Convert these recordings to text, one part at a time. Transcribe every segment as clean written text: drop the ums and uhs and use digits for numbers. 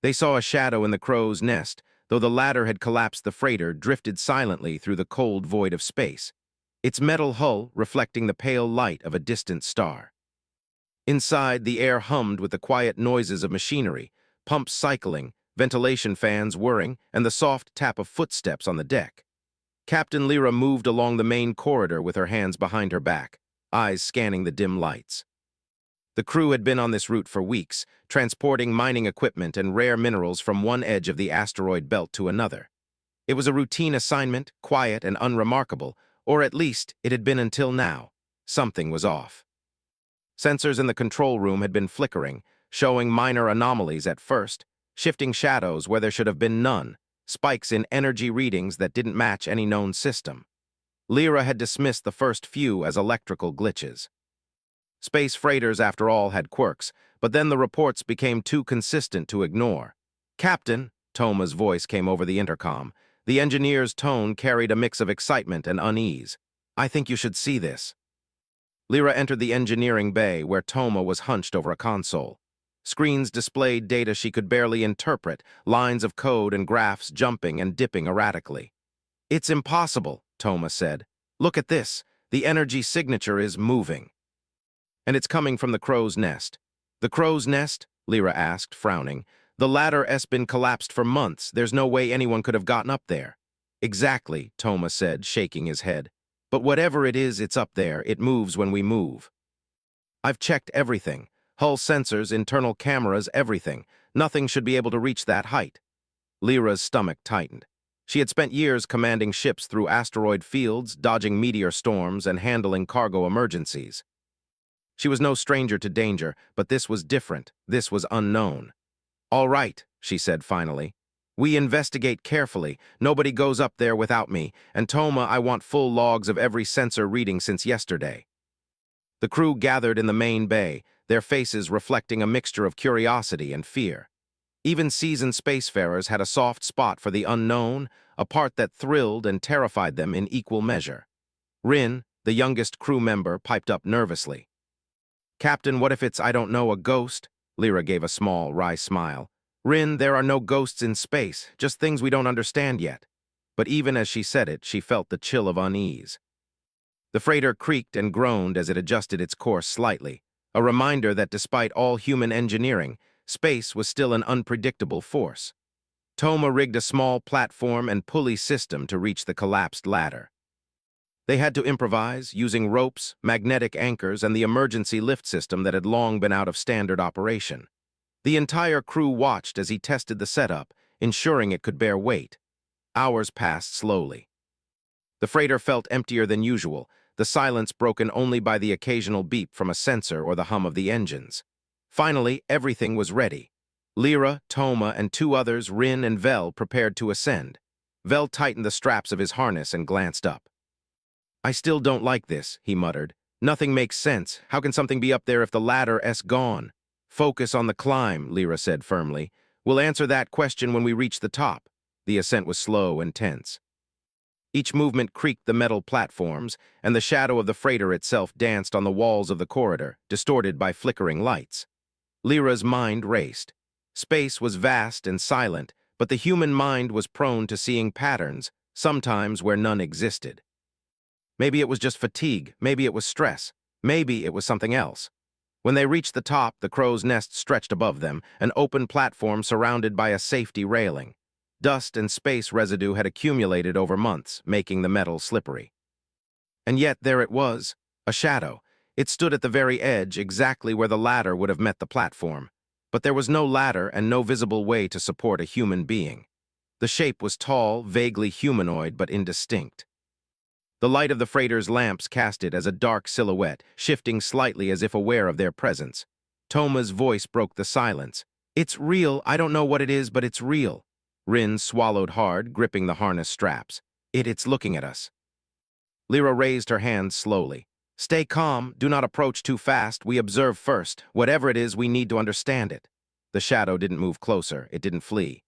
They saw a shadow in the crow's nest, though the latter had collapsed. The freighter drifted silently through the cold void of space, its metal hull reflecting the pale light of a distant star. Inside, the air hummed with the quiet noises of machinery, pumps cycling, ventilation fans whirring, and the soft tap of footsteps on the deck. Captain Lyra moved along the main corridor with her hands behind her back, eyes scanning the dim lights. The crew had been on this route for weeks, transporting mining equipment and rare minerals from one edge of the asteroid belt to another. It was a routine assignment, quiet and unremarkable, or at least it had been until now. Something was off. Sensors in the control room had been flickering, showing minor anomalies at first, shifting shadows where there should have been none, spikes in energy readings that didn't match any known system. Lyra had dismissed the first few as electrical glitches. Space freighters, after all, had quirks, but then the reports became too consistent to ignore. "Captain," Toma's voice came over the intercom. The engineer's tone carried a mix of excitement and unease. "I think you should see this." Lyra entered the engineering bay, where Toma was hunched over a console. Screens displayed data she could barely interpret, lines of code and graphs jumping and dipping erratically. "It's impossible," Toma said. "Look at this. The energy signature is moving. And it's coming from the crow's nest." "The crow's nest?" Lyra asked, frowning. "The ladder's been collapsed for months. There's no way anyone could have gotten up there." "Exactly," Toma said, shaking his head. "But whatever it is, it's up there. It moves when we move. I've checked everything. Hull sensors, internal cameras, everything. Nothing should be able to reach that height." Lyra's stomach tightened. She had spent years commanding ships through asteroid fields, dodging meteor storms, and handling cargo emergencies. She was no stranger to danger, but this was different. This was unknown. "All right," she said finally. "We investigate carefully. Nobody goes up there without me. And Toma, I want full logs of every sensor reading since yesterday." The crew gathered in the main bay, their faces reflecting a mixture of curiosity and fear. Even seasoned spacefarers had a soft spot for the unknown, a part that thrilled and terrified them in equal measure. Rin, the youngest crew member, piped up nervously. "Captain, what if it's, I don't know, a ghost?" Lyra gave a small, wry smile. "Rin, there are no ghosts in space, just things we don't understand yet." But even as she said it, she felt the chill of unease. The freighter creaked and groaned as it adjusted its course slightly, a reminder that despite all human engineering, space was still an unpredictable force. Toma rigged a small platform and pulley system to reach the collapsed ladder. They had to improvise, using ropes, magnetic anchors, and the emergency lift system that had long been out of standard operation. The entire crew watched as he tested the setup, ensuring it could bear weight. Hours passed slowly. The freighter felt emptier than usual, the silence broken only by the occasional beep from a sensor or the hum of the engines. Finally, everything was ready. Lyra, Toma, and two others, Rin and Vel, prepared to ascend. Vel tightened the straps of his harness and glanced up. "I still don't like this," he muttered. "Nothing makes sense. How can something be up there if the ladder's gone?" "Focus on the climb," Lyra said firmly. "We'll answer that question when we reach the top." The ascent was slow and tense. Each movement creaked the metal platforms, and the shadow of the freighter itself danced on the walls of the corridor, distorted by flickering lights. Lyra's mind raced. Space was vast and silent, but the human mind was prone to seeing patterns, sometimes where none existed. Maybe it was just fatigue, maybe it was stress, maybe it was something else. When they reached the top, the crow's nest stretched above them, an open platform surrounded by a safety railing. Dust and space residue had accumulated over months, making the metal slippery. And yet there it was, a shadow. It stood at the very edge, exactly where the ladder would have met the platform. But there was no ladder and no visible way to support a human being. The shape was tall, vaguely humanoid, but indistinct. The light of the freighter's lamps cast it as a dark silhouette, shifting slightly as if aware of their presence. Toma's voice broke the silence. "It's real. I don't know what it is, but it's real." Rin swallowed hard, gripping the harness straps. It's looking at us." Lyra raised her hands slowly. "Stay calm. Do not approach too fast. We observe first. Whatever it is, we need to understand it." The shadow didn't move closer. It didn't flee.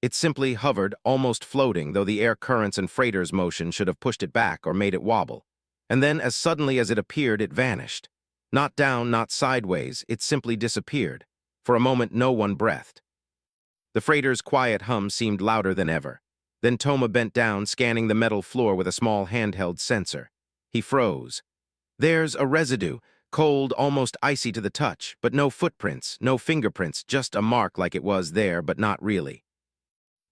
It simply hovered, almost floating, though the air currents and freighter's motion should have pushed it back or made it wobble. And then, as suddenly as it appeared, it vanished. Not down, not sideways, it simply disappeared. For a moment, no one breathed. The freighter's quiet hum seemed louder than ever. Then Toma bent down, scanning the metal floor with a small handheld sensor. He froze. There's a residue, cold, almost icy to the touch, but no footprints, no fingerprints, just a mark like it was there, but not really.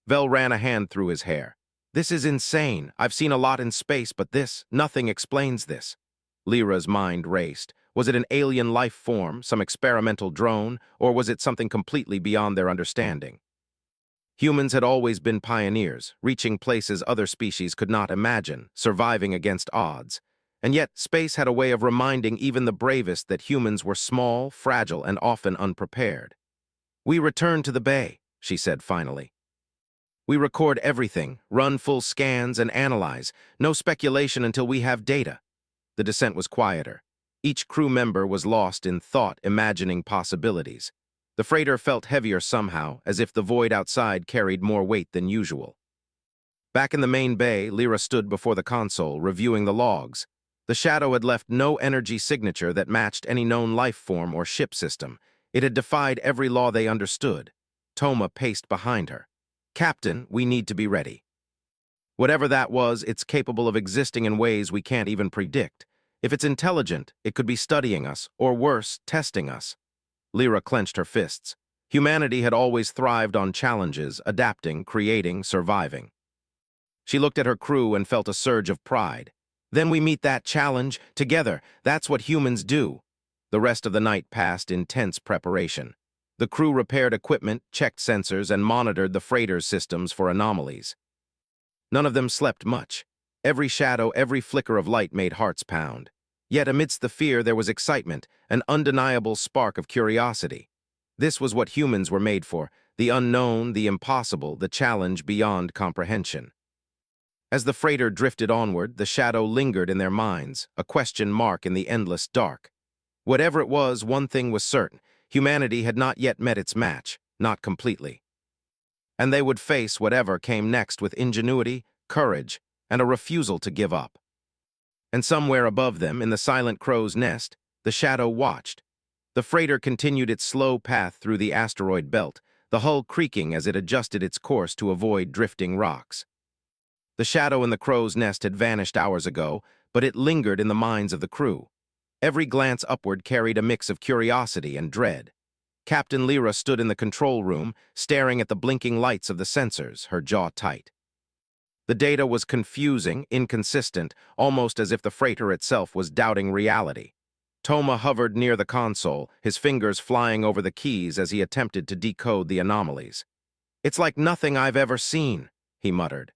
Vel ran a hand through his hair. This is insane. I've seen a lot in space, but nothing explains this. Lyra's mind raced. Was it an alien life form, some experimental drone, or was it something completely beyond their understanding? Humans had always been pioneers, reaching places other species could not imagine, surviving against odds. And yet, space had a way of reminding even the bravest that humans were small, fragile, and often unprepared. "We return to the bay," she said finally. "We record everything, run full scans, and analyze. No speculation until we have data." The descent was quieter. Each crew member was lost in thought, imagining possibilities. The freighter felt heavier somehow, as if the void outside carried more weight than usual. Back in the main bay, Lyra stood before the console, reviewing the logs. The shadow had left no energy signature that matched any known life form or ship system. It had defied every law they understood. Toma paced behind her. "Captain, we need to be ready." Whatever that was, it's capable of existing in ways we can't even predict. If it's intelligent, it could be studying us, or worse, testing us. Lyra clenched her fists. Humanity had always thrived on challenges, adapting, creating, surviving. She looked at her crew and felt a surge of pride. Then we meet that challenge, together. That's what humans do. The rest of the night passed in tense preparation. The crew repaired equipment, checked sensors, and monitored the freighter's systems for anomalies. None of them slept much. Every shadow, every flicker of light made hearts pound. Yet amidst the fear there was excitement, an undeniable spark of curiosity. This was what humans were made for, the unknown, the impossible, the challenge beyond comprehension. As the freighter drifted onward, the shadow lingered in their minds, a question mark in the endless dark. Whatever it was, one thing was certain: humanity had not yet met its match, not completely. And they would face whatever came next with ingenuity, courage, and a refusal to give up. And somewhere above them, in the silent crow's nest, the shadow watched. The freighter continued its slow path through the asteroid belt, the hull creaking as it adjusted its course to avoid drifting rocks. The shadow in the crow's nest had vanished hours ago, but it lingered in the minds of the crew. Every glance upward carried a mix of curiosity and dread. Captain Lyra stood in the control room, staring at the blinking lights of the sensors, her jaw tight. The data was confusing, inconsistent, almost as if the freighter itself was doubting reality. Toma hovered near the console, his fingers flying over the keys as he attempted to decode the anomalies. "It's like nothing I've ever seen," he muttered.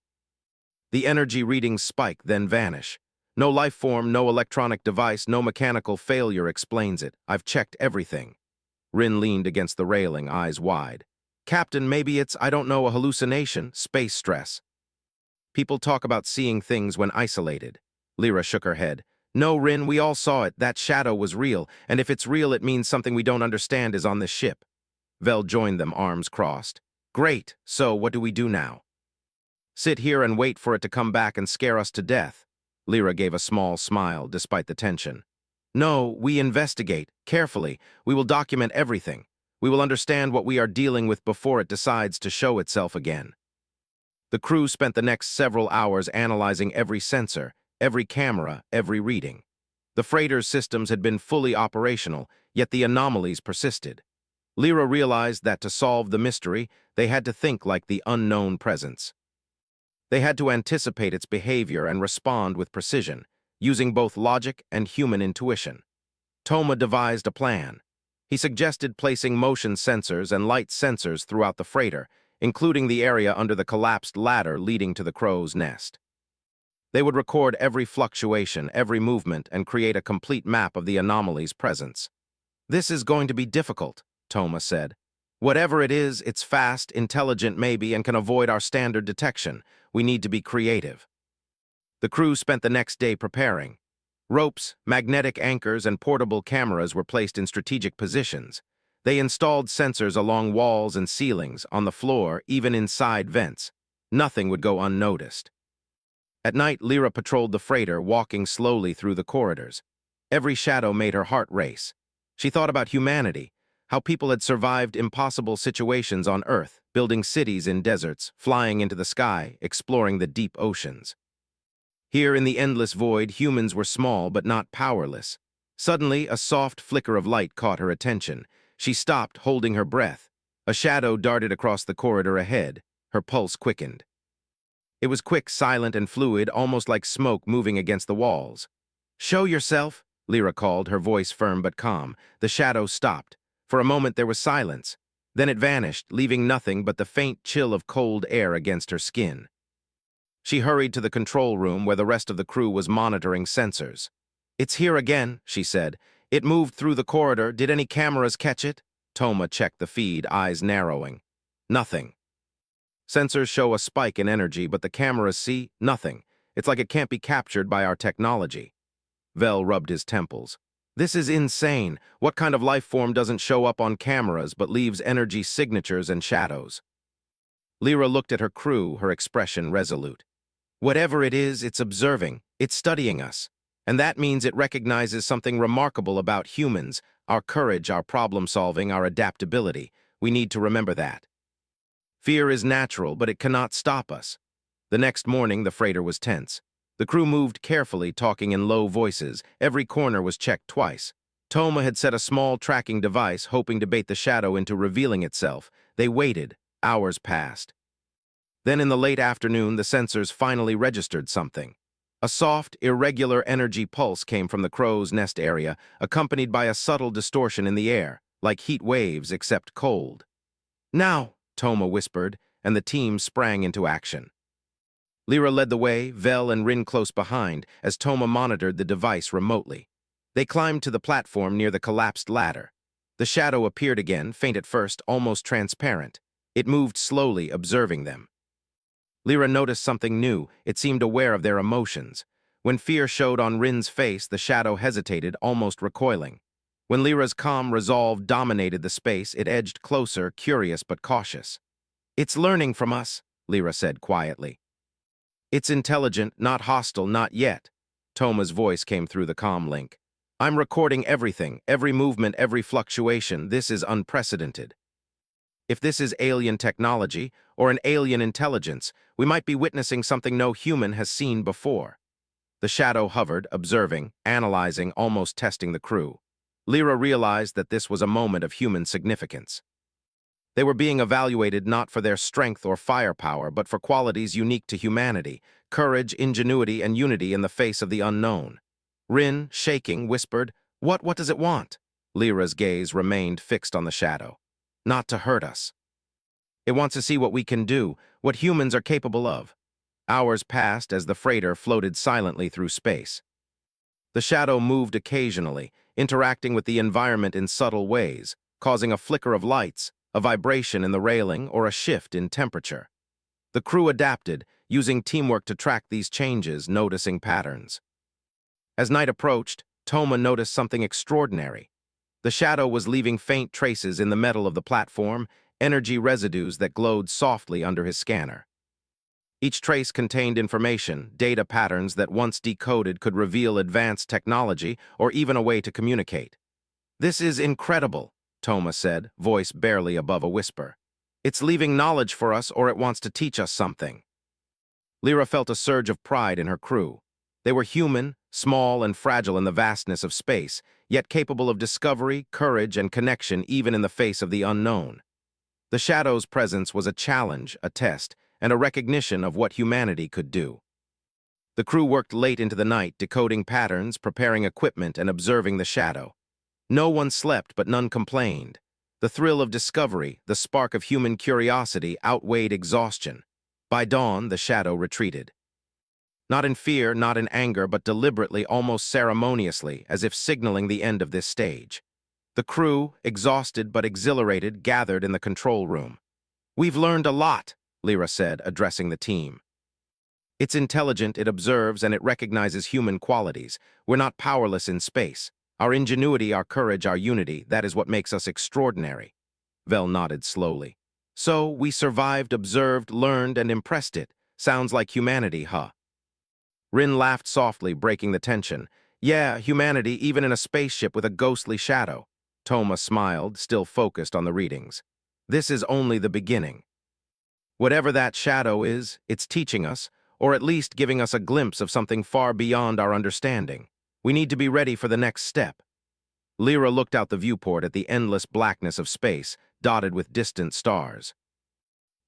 The energy readings spike, then vanish. "No life form, no electronic device, no mechanical failure explains it. I've checked everything." Rin leaned against the railing, eyes wide. "Captain, maybe it's, I don't know, a hallucination, space stress." "People talk about seeing things when isolated." Lyra shook her head. "No, Rin, we all saw it. That shadow was real, and if it's real, it means something we don't understand is on this ship." Vel joined them, arms crossed. "Great, so what do we do now?" "Sit here and wait for it to come back and scare us to death." Lyra gave a small smile, despite the tension. "No, we investigate, carefully. We will document everything. We will understand what we are dealing with before it decides to show itself again." The crew spent the next several hours analyzing every sensor, every camera, every reading. The freighter's systems had been fully operational, yet the anomalies persisted. Lyra realized that to solve the mystery, they had to think like the unknown presence. They had to anticipate its behavior and respond with precision, using both logic and human intuition. Toma devised a plan. He suggested placing motion sensors and light sensors throughout the freighter, including the area under the collapsed ladder leading to the crow's nest. They would record every fluctuation, every movement, and create a complete map of the anomaly's presence. "This is going to be difficult," Toma said. "Whatever it is, it's fast, intelligent maybe, and can avoid our standard detection. We need to be creative." The crew spent the next day preparing. Ropes, magnetic anchors, and portable cameras were placed in strategic positions. They installed sensors along walls and ceilings, on the floor, even inside vents. Nothing would go unnoticed. At night, Lyra patrolled the freighter, walking slowly through the corridors. Every shadow made her heart race. She thought about humanity. how people had survived impossible situations on Earth, building cities in deserts, flying into the sky, exploring the deep oceans. Here in the endless void, humans were small but not powerless. Suddenly, a soft flicker of light caught her attention. She stopped, holding her breath. A shadow darted across the corridor ahead. Her pulse quickened. It was quick, silent, and fluid, almost like smoke moving against the walls. "Show yourself," Lyra called, her voice firm but calm. The shadow stopped. For a moment there was silence. Then it vanished, leaving nothing but the faint chill of cold air against her skin. She hurried to the control room where the rest of the crew was monitoring sensors. "It's here again," she said. "It moved through the corridor. Did any cameras catch it?" Toma checked the feed, eyes narrowing. "Nothing." Sensors show a spike in energy, but the cameras see nothing. It's like it can't be captured by our technology. Vel rubbed his temples. "This is insane. What kind of life form doesn't show up on cameras but leaves energy signatures and shadows?" Lyra looked at her crew, her expression resolute. "Whatever it is, it's observing. It's studying us. And that means it recognizes something remarkable about humans, our courage, our problem-solving, our adaptability. We need to remember that. Fear is natural, but it cannot stop us." The next morning, the freighter was tense. The crew moved carefully, talking in low voices. Every corner was checked twice. Toma had set a small tracking device, hoping to bait the shadow into revealing itself. They waited. Hours passed. Then in the late afternoon, the sensors finally registered something. A soft, irregular energy pulse came from the crow's nest area, accompanied by a subtle distortion in the air, like heat waves except cold. "Now," Toma whispered, and the team sprang into action. Lyra led the way, Vel and Rin close behind, as Toma monitored the device remotely. They climbed to the platform near the collapsed ladder. The shadow appeared again, faint at first, almost transparent. It moved slowly, observing them. Lyra noticed something new. It seemed aware of their emotions. When fear showed on Rin's face, the shadow hesitated, almost recoiling. When Lyra's calm resolve dominated the space, it edged closer, curious but cautious. "It's learning from us," Lyra said quietly. "It's intelligent, not hostile, not yet." Toma's voice came through the comm link. "I'm recording everything, every movement, every fluctuation. This is unprecedented. If this is alien technology, or an alien intelligence, we might be witnessing something no human has seen before." The shadow hovered, observing, analyzing, almost testing the crew. Lyra realized that this was a moment of human significance. They were being evaluated not for their strength or firepower, but for qualities unique to humanity: courage, ingenuity, and unity in the face of the unknown. Rin, shaking, whispered, What does it want?" Lyra's gaze remained fixed on the shadow. "Not to hurt us. It wants to see what we can do, what humans are capable of." Hours passed as the freighter floated silently through space. The shadow moved occasionally, interacting with the environment in subtle ways, causing a flicker of lights, a vibration in the railing, or a shift in temperature. The crew adapted, using teamwork to track these changes, noticing patterns. As night approached, Toma noticed something extraordinary. The shadow was leaving faint traces in the metal of the platform, energy residues that glowed softly under his scanner. Each trace contained information, data patterns that once decoded could reveal advanced technology or even a way to communicate. "This is incredible," Toma said, voice barely above a whisper. "It's leaving knowledge for us, or it wants to teach us something." Lyra felt a surge of pride in her crew. They were human, small and fragile in the vastness of space, yet capable of discovery, courage, and connection even in the face of the unknown. The shadow's presence was a challenge, a test, and a recognition of what humanity could do. The crew worked late into the night, decoding patterns, preparing equipment, and observing the shadow. No one slept, but none complained. The thrill of discovery, the spark of human curiosity, outweighed exhaustion. By dawn, the shadow retreated. Not in fear, not in anger, but deliberately, almost ceremoniously, as if signaling the end of this stage. The crew, exhausted but exhilarated, gathered in the control room. "We've learned a lot," Lyra said, addressing the team. "It's intelligent, it observes, and it recognizes human qualities. We're not powerless in space. Our ingenuity, our courage, our unity, that is what makes us extraordinary." Vel nodded slowly. "So, we survived, observed, learned, and impressed it. Sounds like humanity, huh?" Rin laughed softly, breaking the tension. "Yeah, humanity, even in a spaceship with a ghostly shadow." Toma smiled, still focused on the readings. This is only the beginning. Whatever that shadow is, it's teaching us, or at least giving us a glimpse of something far beyond our understanding. We need to be ready for the next step. Lyra looked out the viewport at the endless blackness of space, dotted with distant stars.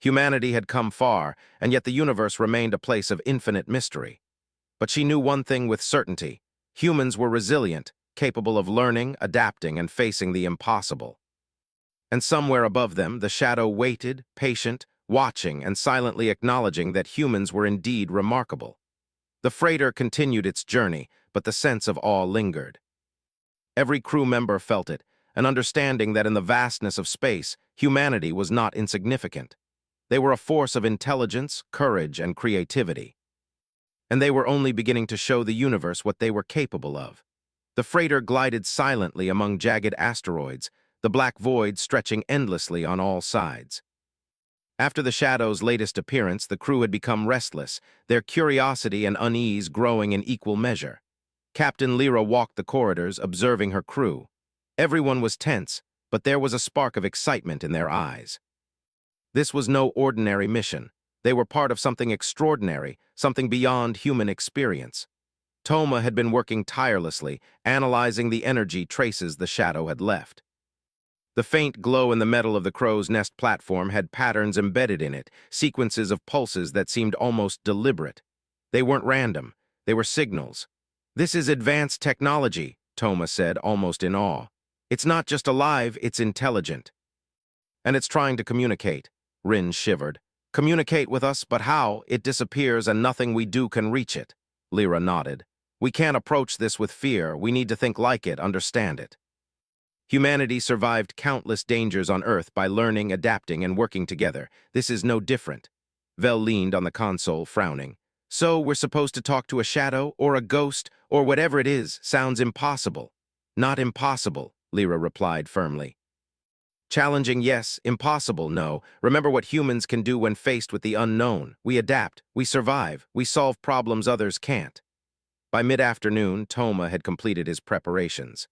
Humanity had come far, and yet the universe remained a place of infinite mystery. But she knew one thing with certainty. Humans were resilient, capable of learning, adapting, and facing the impossible. And somewhere above them, the shadow waited, patient, watching, and silently acknowledging that humans were indeed remarkable. The freighter continued its journey, but the sense of awe lingered. Every crew member felt it, an understanding that in the vastness of space, humanity was not insignificant. They were a force of intelligence, courage, and creativity. And they were only beginning to show the universe what they were capable of. The freighter glided silently among jagged asteroids, the black void stretching endlessly on all sides. After the shadow's latest appearance, the crew had become restless, their curiosity and unease growing in equal measure. Captain Lyra walked the corridors, observing her crew. Everyone was tense, but there was a spark of excitement in their eyes. This was no ordinary mission. They were part of something extraordinary, something beyond human experience. Toma had been working tirelessly, analyzing the energy traces the shadow had left. The faint glow in the metal of the crow's nest platform had patterns embedded in it, sequences of pulses that seemed almost deliberate. They weren't random. They were signals. "This is advanced technology," Toma said, almost in awe. "It's not just alive, it's intelligent." "And it's trying to communicate," Rin shivered. "Communicate with us, but how? It disappears and nothing we do can reach it." Lyra nodded. "We can't approach this with fear. We need to think like it, understand it." Humanity survived countless dangers on Earth by learning, adapting, and working together. This is no different. Vel leaned on the console, frowning. "So we're supposed to talk to a shadow, or a ghost, or whatever it is, sounds impossible." "Not impossible," Lyra replied firmly. "Challenging, yes. Impossible, no. Remember what humans can do when faced with the unknown. We adapt, we survive, we solve problems others can't." By mid-afternoon, Toma had completed his preparations.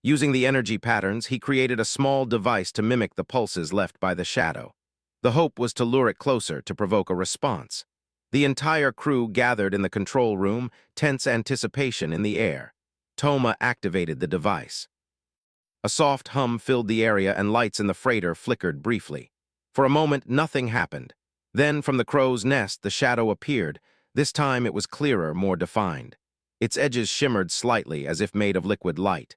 Using the energy patterns, he created a small device to mimic the pulses left by the shadow. The hope was to lure it closer, to provoke a response. The entire crew gathered in the control room, tense anticipation in the air. Toma activated the device. A soft hum filled the area and lights in the freighter flickered briefly. For a moment, nothing happened. Then, from the crow's nest, the shadow appeared. This time it was clearer, more defined. Its edges shimmered slightly, as if made of liquid light.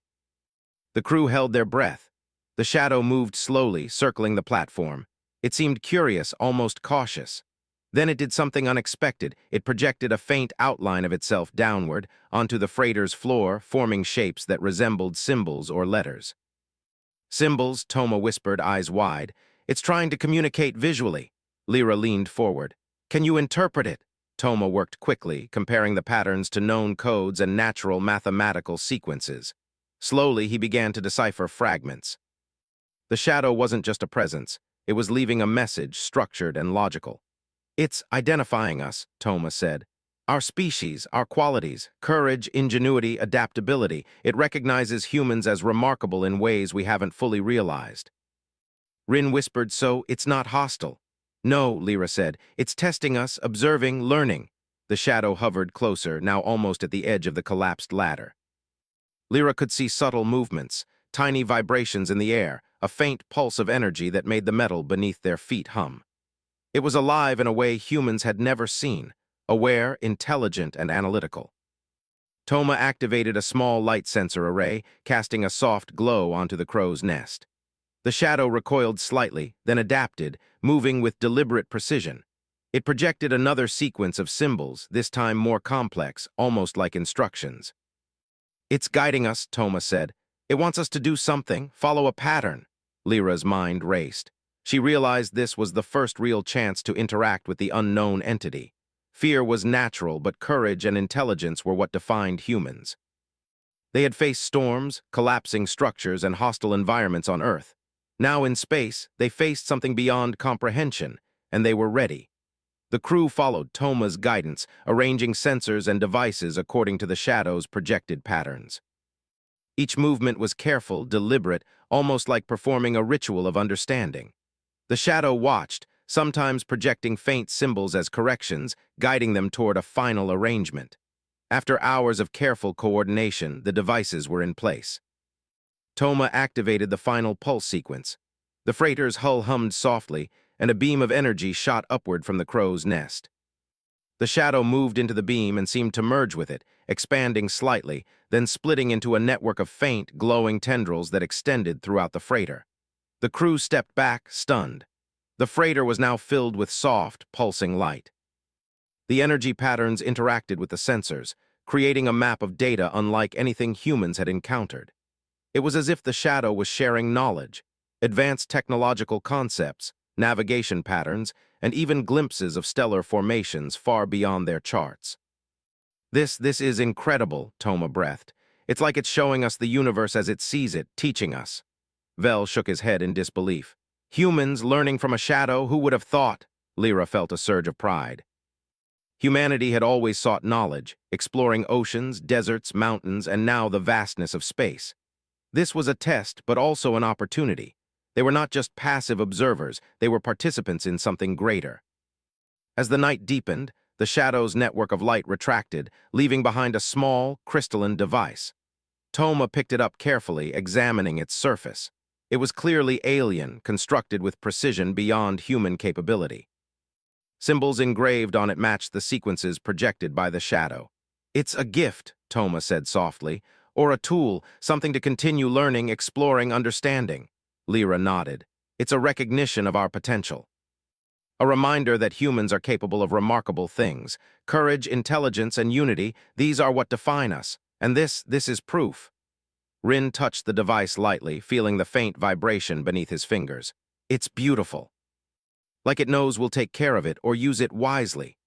The crew held their breath. The shadow moved slowly, circling the platform. It seemed curious, almost cautious. Then it did something unexpected. It projected a faint outline of itself downward, onto the freighter's floor, forming shapes that resembled symbols or letters. "Symbols," Toma whispered, eyes wide. "It's trying to communicate visually." Lyra leaned forward. "Can you interpret it?" Toma worked quickly, comparing the patterns to known codes and natural mathematical sequences. Slowly, he began to decipher fragments. The shadow wasn't just a presence. It was leaving a message, structured and logical. "It's identifying us," Toma said. "Our species, our qualities, courage, ingenuity, adaptability. It recognizes humans as remarkable in ways we haven't fully realized." Rin whispered, "So it's not hostile." "No," Lyra said. "It's testing us, observing, learning." The shadow hovered closer, now almost at the edge of the collapsed ladder. Lyra could see subtle movements, tiny vibrations in the air, a faint pulse of energy that made the metal beneath their feet hum. It was alive in a way humans had never seen, aware, intelligent, and analytical. Toma activated a small light sensor array, casting a soft glow onto the crow's nest. The shadow recoiled slightly, then adapted, moving with deliberate precision. It projected another sequence of symbols, this time more complex, almost like instructions. "It's guiding us," Toma said. "It wants us to do something, follow a pattern." Lyra's mind raced. She realized this was the first real chance to interact with the unknown entity. Fear was natural, but courage and intelligence were what defined humans. They had faced storms, collapsing structures, and hostile environments on Earth. Now in space, they faced something beyond comprehension, and they were ready. The crew followed Toma's guidance, arranging sensors and devices according to the shadow's projected patterns. Each movement was careful, deliberate, almost like performing a ritual of understanding. The shadow watched, sometimes projecting faint symbols as corrections, guiding them toward a final arrangement. After hours of careful coordination, the devices were in place. Toma activated the final pulse sequence. The freighter's hull hummed softly, and a beam of energy shot upward from the crow's nest. The shadow moved into the beam and seemed to merge with it, expanding slightly, then splitting into a network of faint, glowing tendrils that extended throughout the freighter. The crew stepped back, stunned. The freighter was now filled with soft, pulsing light. The energy patterns interacted with the sensors, creating a map of data unlike anything humans had encountered. It was as if the shadow was sharing knowledge, advanced technological concepts, navigation patterns, and even glimpses of stellar formations far beyond their charts. This is incredible, Toma breathed. It's like it's showing us the universe as it sees it, teaching us. Vel shook his head in disbelief. Humans learning from a shadow, who would have thought? Lyra felt a surge of pride. Humanity had always sought knowledge, exploring oceans, deserts, mountains, and now the vastness of space. This was a test, but also an opportunity. They were not just passive observers, they were participants in something greater. As the night deepened, the shadow's network of light retracted, leaving behind a small, crystalline device. Toma picked it up carefully, examining its surface. It was clearly alien, constructed with precision beyond human capability. Symbols engraved on it matched the sequences projected by the shadow. "It's a gift," Toma said softly, "or a tool, something to continue learning, exploring, understanding." Lyra nodded. "It's a recognition of our potential. A reminder that humans are capable of remarkable things. Courage, intelligence, and unity, these are what define us. And this is proof." Rin touched the device lightly, feeling the faint vibration beneath his fingers. "It's beautiful. Like it knows we'll take care of it or use it wisely."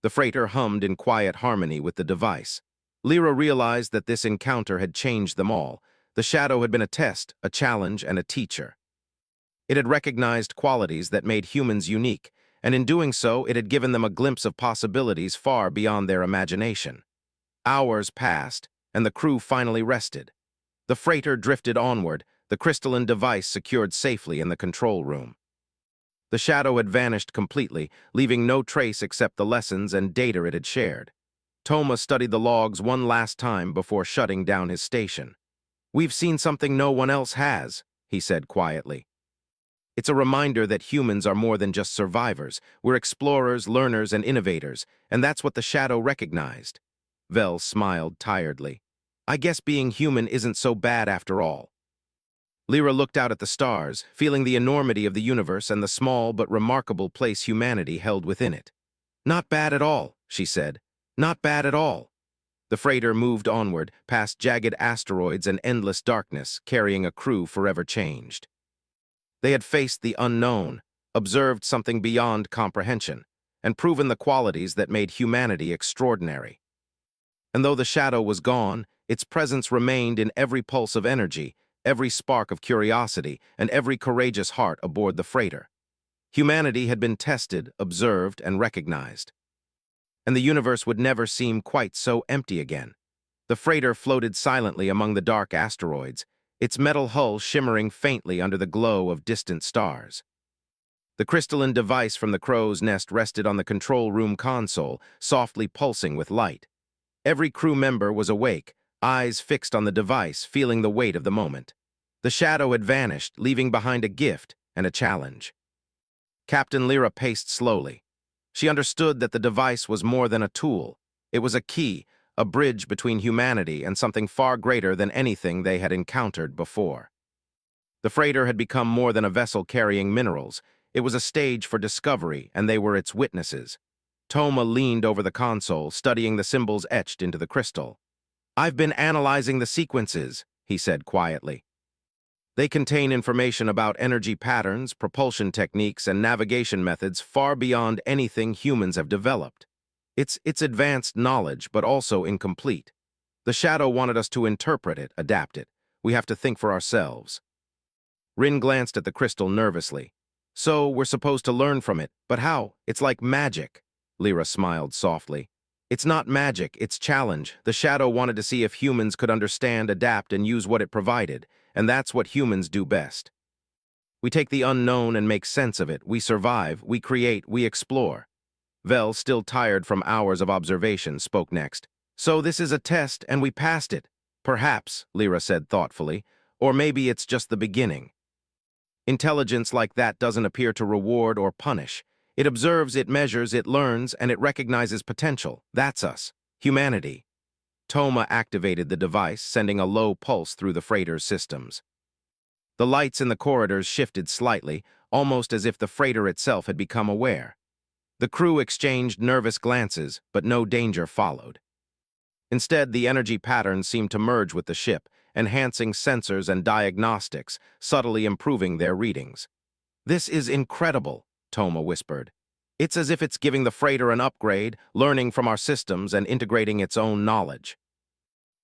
The freighter hummed in quiet harmony with the device. Lyra realized that this encounter had changed them all. The shadow had been a test, a challenge, and a teacher. It had recognized qualities that made humans unique, and in doing so, it had given them a glimpse of possibilities far beyond their imagination. Hours passed, and the crew finally rested. The freighter drifted onward, the crystalline device secured safely in the control room. The shadow had vanished completely, leaving no trace except the lessons and data it had shared. Toma studied the logs one last time before shutting down his station. "We've seen something no one else has," he said quietly. "It's a reminder that humans are more than just survivors. We're explorers, learners, and innovators, and that's what the shadow recognized." Vel smiled tiredly. "I guess being human isn't so bad after all." Lyra looked out at the stars, feeling the enormity of the universe and the small but remarkable place humanity held within it. "Not bad at all," she said. "Not bad at all." The freighter moved onward, past jagged asteroids and endless darkness, carrying a crew forever changed. They had faced the unknown, observed something beyond comprehension, and proven the qualities that made humanity extraordinary. And though the shadow was gone, its presence remained in every pulse of energy, every spark of curiosity, and every courageous heart aboard the freighter. Humanity had been tested, observed, and recognized. And the universe would never seem quite so empty again. The freighter floated silently among the dark asteroids, its metal hull shimmering faintly under the glow of distant stars. The crystalline device from the crow's nest rested on the control room console, softly pulsing with light. Every crew member was awake, eyes fixed on the device, feeling the weight of the moment. The shadow had vanished, leaving behind a gift and a challenge. Captain Lyra paced slowly. She understood that the device was more than a tool. It was a key, a bridge between humanity and something far greater than anything they had encountered before. The freighter had become more than a vessel carrying minerals. It was a stage for discovery, and they were its witnesses. Toma leaned over the console, studying the symbols etched into the crystal. "I've been analyzing the sequences," he said quietly. "They contain information about energy patterns, propulsion techniques, and navigation methods far beyond anything humans have developed. It's advanced knowledge, but also incomplete. The shadow wanted us to interpret it, adapt it. We have to think for ourselves." Rin glanced at the crystal nervously. "So, we're supposed to learn from it, but how? It's like magic." Lyra smiled softly. It's not magic, it's challenge. The shadow wanted to see if humans could understand, adapt, and use what it provided, and that's what humans do best. We take the unknown and make sense of it. We survive, we create, we explore. Vel, still tired from hours of observation, spoke next. So this is a test, and we passed it. Perhaps, Lyra said thoughtfully, or maybe it's just the beginning. Intelligence like that doesn't appear to reward or punish. It observes, it measures, it learns, and it recognizes potential. That's us. Humanity. Toma activated the device, sending a low pulse through the freighter's systems. The lights in the corridors shifted slightly, almost as if the freighter itself had become aware. The crew exchanged nervous glances, but no danger followed. Instead, the energy patterns seemed to merge with the ship, enhancing sensors and diagnostics, subtly improving their readings. "This is incredible," Toma whispered. "It's as if it's giving the freighter an upgrade, learning from our systems and integrating its own knowledge."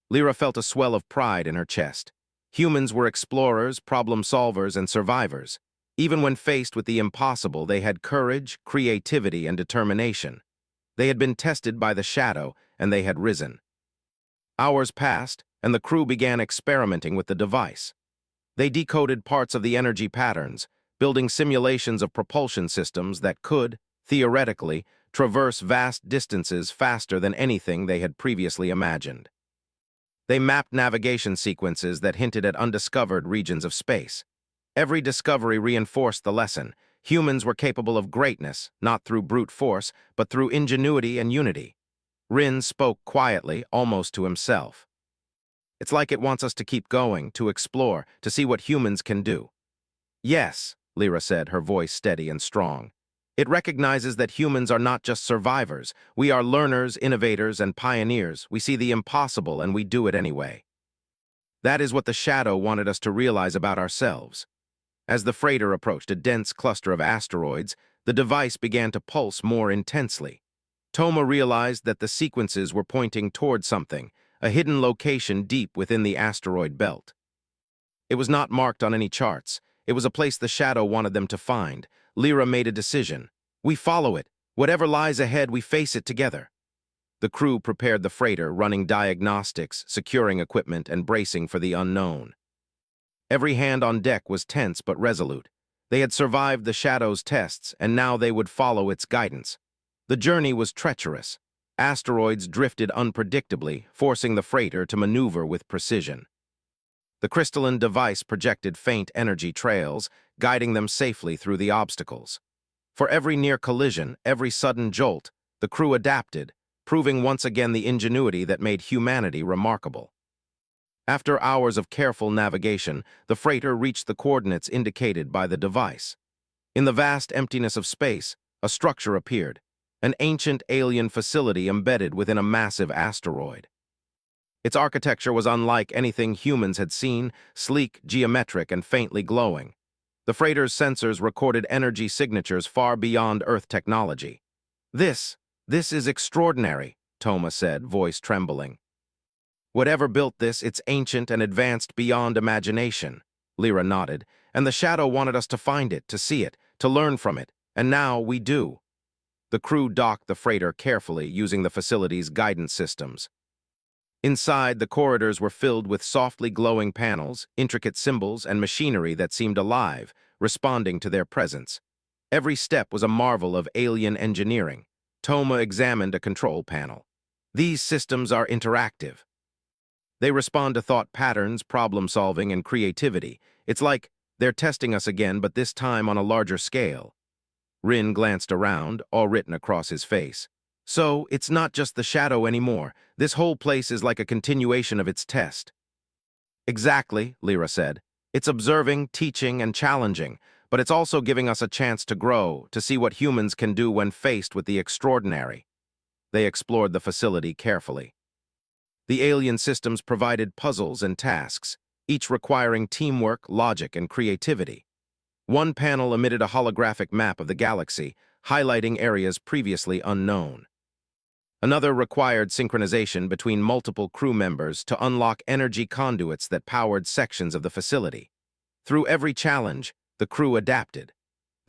Lyra felt a swell of pride in her chest. Humans were explorers, problem solvers, and survivors. Even when faced with the impossible, they had courage, creativity, and determination. They had been tested by the shadow, and they had risen. Hours passed, and the crew began experimenting with the device. They decoded parts of the energy patterns, building simulations of propulsion systems that could, theoretically, traverse vast distances faster than anything they had previously imagined. They mapped navigation sequences that hinted at undiscovered regions of space. Every discovery reinforced the lesson. Humans were capable of greatness, not through brute force, but through ingenuity and unity. Rin spoke quietly, almost to himself. "It's like it wants us to keep going, to explore, to see what humans can do." "Yes," Lyra said, her voice steady and strong. "It recognizes that humans are not just survivors. We are learners, innovators, and pioneers. We see the impossible, and we do it anyway." That is what the shadow wanted us to realize about ourselves. As the freighter approached a dense cluster of asteroids, the device began to pulse more intensely. Toma realized that the sequences were pointing toward something, a hidden location deep within the asteroid belt. It was not marked on any charts. It was a place the shadow wanted them to find. Lyra made a decision. "We follow it. Whatever lies ahead, we face it together." The crew prepared the freighter, running diagnostics, securing equipment, and bracing for the unknown. Every hand on deck was tense but resolute. They had survived the shadow's tests, and now they would follow its guidance. The journey was treacherous. Asteroids drifted unpredictably, forcing the freighter to maneuver with precision. The crystalline device projected faint energy trails, guiding them safely through the obstacles. For every near collision, every sudden jolt, the crew adapted, proving once again the ingenuity that made humanity remarkable. After hours of careful navigation, the freighter reached the coordinates indicated by the device. In the vast emptiness of space, a structure appeared, an ancient alien facility embedded within a massive asteroid. Its architecture was unlike anything humans had seen, sleek, geometric, and faintly glowing. The freighter's sensors recorded energy signatures far beyond Earth technology. This is extraordinary," Toma said, voice trembling. "Whatever built this, it's ancient and advanced beyond imagination." Lyra nodded, "and the shadow wanted us to find it, to see it, to learn from it, and now we do." The crew docked the freighter carefully, using the facility's guidance systems. Inside, the corridors were filled with softly glowing panels, intricate symbols, and machinery that seemed alive, responding to their presence. Every step was a marvel of alien engineering. Toma examined a control panel. "These systems are interactive. They respond to thought patterns, problem-solving, and creativity. It's like they're testing us again, but this time on a larger scale." Rin glanced around, all written across his face. "So, it's not just the shadow anymore. This whole place is like a continuation of its test." "Exactly," Lyra said. "It's observing, teaching, and challenging, but it's also giving us a chance to grow, to see what humans can do when faced with the extraordinary." They explored the facility carefully. The alien systems provided puzzles and tasks, each requiring teamwork, logic, and creativity. One panel emitted a holographic map of the galaxy, highlighting areas previously unknown. Another required synchronization between multiple crew members to unlock energy conduits that powered sections of the facility. Through every challenge, the crew adapted.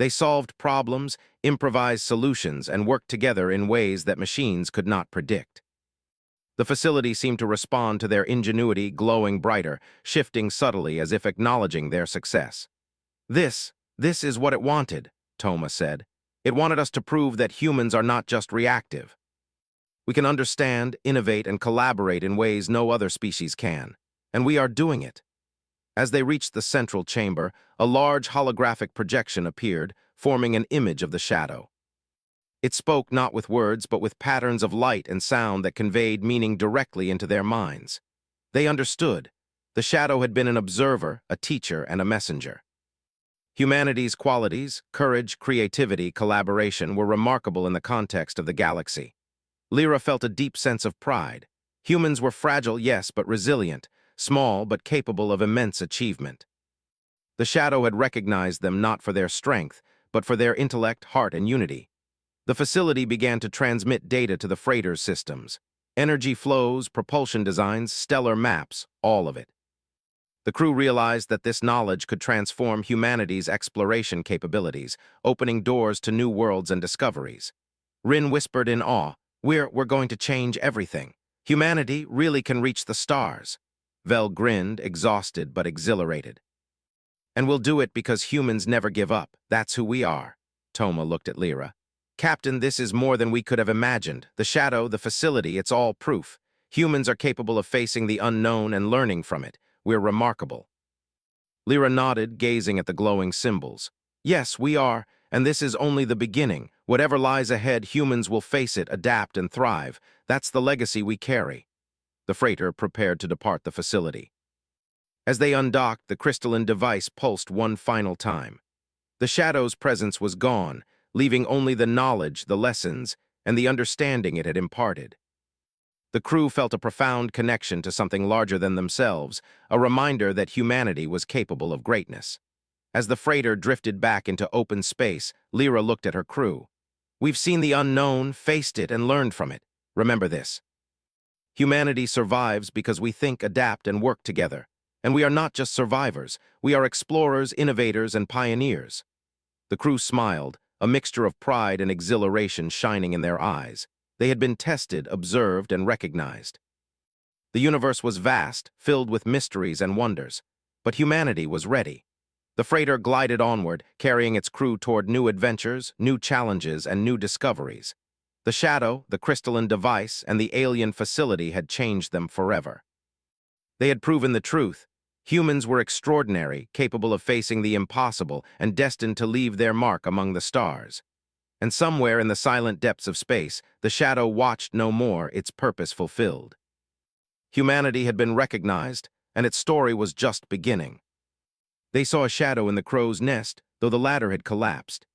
They solved problems, improvised solutions, and worked together in ways that machines could not predict. The facility seemed to respond to their ingenuity, glowing brighter, shifting subtly as if acknowledging their success. This is what it wanted, Toma said. It wanted us to prove that humans are not just reactive. We can understand, innovate, and collaborate in ways no other species can. And we are doing it. As they reached the central chamber, a large holographic projection appeared, forming an image of the shadow. It spoke not with words, but with patterns of light and sound that conveyed meaning directly into their minds. They understood. The shadow had been an observer, a teacher, and a messenger. Humanity's qualities, courage, creativity, collaboration, were remarkable in the context of the galaxy. Lyra felt a deep sense of pride. Humans were fragile, yes, but resilient, small but capable of immense achievement. The shadow had recognized them not for their strength, but for their intellect, heart, and unity. The facility began to transmit data to the freighter's systems. Energy flows, propulsion designs, stellar maps, all of it. The crew realized that this knowledge could transform humanity's exploration capabilities, opening doors to new worlds and discoveries. Rin whispered in awe, We're going to change everything. Humanity really can reach the stars." Vel grinned, exhausted but exhilarated. "And we'll do it because humans never give up. That's who we are." Toma looked at Lyra. "Captain, this is more than we could have imagined. The shadow, the facility, it's all proof. Humans are capable of facing the unknown and learning from it. We're remarkable." Lyra nodded, gazing at the glowing symbols. "Yes, we are, and this is only the beginning. Whatever lies ahead, humans will face it, adapt, and thrive. That's the legacy we carry." The freighter prepared to depart the facility. As they undocked, the crystalline device pulsed one final time. The shadow's presence was gone, leaving only the knowledge, the lessons, and the understanding it had imparted. The crew felt a profound connection to something larger than themselves, a reminder that humanity was capable of greatness. As the freighter drifted back into open space, Lyra looked at her crew. "We've seen the unknown, faced it, and learned from it. Remember this. Humanity survives because we think, adapt, and work together. And we are not just survivors. We are explorers, innovators, and pioneers." The crew smiled, a mixture of pride and exhilaration shining in their eyes. They had been tested, observed, and recognized. The universe was vast, filled with mysteries and wonders. But humanity was ready. The freighter glided onward, carrying its crew toward new adventures, new challenges, and new discoveries. The shadow, the crystalline device, and the alien facility had changed them forever. They had proven the truth. Humans were extraordinary, capable of facing the impossible, and destined to leave their mark among the stars. And somewhere in the silent depths of space, the shadow watched no more, its purpose fulfilled. Humanity had been recognized, and its story was just beginning. They saw a shadow in the crow's nest, though the ladder had collapsed.